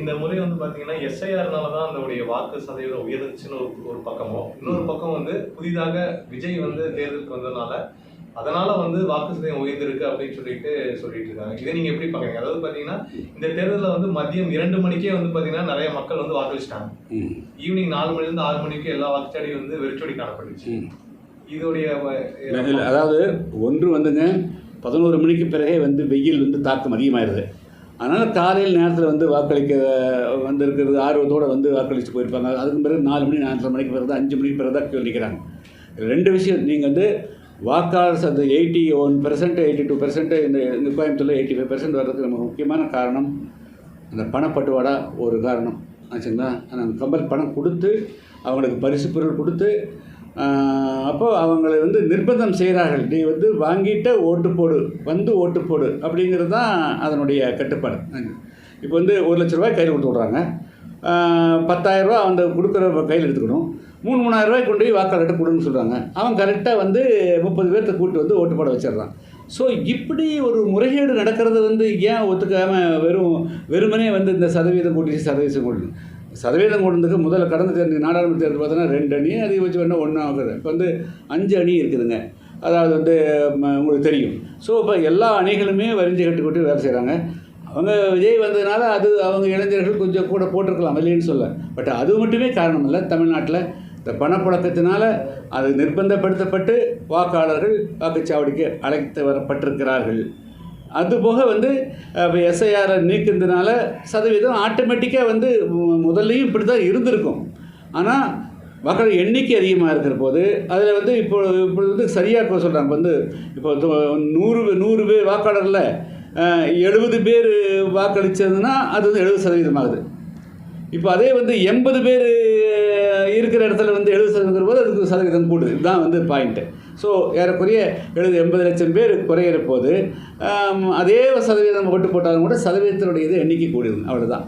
இந்த முறை வந்து பாத்தீங்கன்னா எஸ்ஐஆர்னால தான் அதனுடைய வாக்கு சதவீதம் உயர்ந்துச்சுன்னு ஒரு பக்கமும், இன்னொரு பக்கம் வந்து புதிதாக விஜய் வந்து தேர்தலுக்கு வந்ததுனால அதனால வந்து வாக்கு சதவீதம் உயர்ந்திருக்கு அப்படின்னு சொல்லிட்டு இருக்காங்க. இதை நீங்க எப்படி பாக்குறீங்க? அதாவது பாத்தீங்கன்னா இந்த தேர்தலில் வந்து மதியம் 2 மணிக்கே வந்து பாத்தீங்கன்னா நிறைய மக்கள் வந்து வாக்களிச்சிட்டாங்க. ஈவினிங் 4 மணிலிருந்து 6 மணிக்கு எல்லா வாக்குச்சாவடியும் வந்து வெறிச்சோடி காணப்பட்டுச்சு. இதோடைய அதாவது ஒன்று வந்துங்க 11 மணிக்கு பிறகே வந்து வெயில் வந்து தாக்கம் அதிகமாகிடுது. அதனால் காலையில் நேரத்தில் வந்து வாக்களிக்க வந்திருக்கிறது ஆர்வத்தோடு வந்து வாக்களித்து போயிருப்பாங்க. அதுக்கு பிறகு 4 மணி 4:30 மணிக்கு பிறகு தான் 5 மணிக்கு பிறகு தான் கேள்விக்கிறாங்க. 2 விஷயம். நீங்கள் வந்து வாக்காளர் அந்த 81%, 82% இந்த கோயம்புத்தூரில் 85% வர்றதுக்கு நம்ம முக்கியமான காரணம் அந்த பணப்பட்டுவாடா ஒரு காரணம் ஆச்சுங்களா. அந்த கம்பல் பணம் கொடுத்து அவங்களுக்கு பரிசு பொருள் கொடுத்து அப்போது அவங்களை வந்து நிர்பந்தம் செய்கிறார்கள். நீ வந்து வாங்கிட்ட ஓட்டு போடு, வந்து ஓட்டு போடு அப்படிங்கிறது தான் அதனுடைய கட்டுப்பாடு. இப்போ வந்து 1 லட்ச ரூபாய் கையில் கொடுத்து விட்றாங்க. 10,000 ரூபா அந்த கொடுக்குற கையில் எடுத்துக்கணும். 3,000 ரூபாய் கொண்டு போய் வாக்காளர்கிட்ட கொடுன்னு சொல்கிறாங்க. அவன் கரெக்டாக வந்து 30 பேர்த்த கூப்பிட்டு வந்து ஓட்டு போட வச்சிடறான். ஸோ இப்படி ஒரு முறைகேடு நடக்கிறது வந்து ஏன் ஒத்துக்காமல் வெறுமனே வந்து இந்த சதவீதம் கூட்டி சதவீதம் கொண்டதுக்கு முதல்ல கடந்த தேர்தல் நாடாளுமன்ற தேர்தல் பார்த்தோன்னா 2 அணி, அதிகபட்சம் வேணால் 1 ஆகுது. இப்போ வந்து 5 அணி இருக்குதுங்க. அதாவது வந்து உங்களுக்கு தெரியும். ஸோ இப்போ எல்லா அணிகளுமே வரிஞ்சு கட்டுக்கொண்டு வேலை செய்கிறாங்க. அவங்க விஜய் வந்ததுனால அது அவங்க இளைஞர்கள் கொஞ்சம் கூட போட்டிருக்கலாம் இல்லைன்னு சொல்ல. பட் அது மட்டுமே காரணம் இல்லை. தமிழ்நாட்டில் இந்த பணப்புழக்கத்தினால அது நிர்பந்தப்படுத்தப்பட்டு வாக்காளர்கள் வாக்குச்சாவடிக்கு அழைத்து வரப்பட்டிருக்கிறார்கள். அதுபோக வந்து இப்போ எஸ்ஐஆரை நீக்கிறதுனால சதவீதம் ஆட்டோமேட்டிக்காக வந்து முதல்லையும் இப்படி தான் இருந்திருக்கும். ஆனால் வாக்காளர் எண்ணிக்கை அதிகமாக இருக்கிற போது அதில் வந்து இப்போ வந்து சரியாக சொல்கிறாங்க. வந்து இப்போ 100 பேர் வாக்காளரில் 70 பேர் வாக்களித்ததுன்னா அது வந்து 70% ஆகுது. இப்போ அதே வந்து 80 பேர் இருக்கிற இடத்துல வந்து 70% போது அதுக்கு சதவீதம் கூடுது. இதுதான் வந்து பாயிண்ட்டு. ஸோ ஏறக்குறைய 80 லட்சம் பேர் குறையிற போது அதே சதவீதம் ஓட்டு போட்டாலும் கூட சதவீதத்தினுடைய இது எண்ணிக்கை கூடுது. அவ்வளோதான்.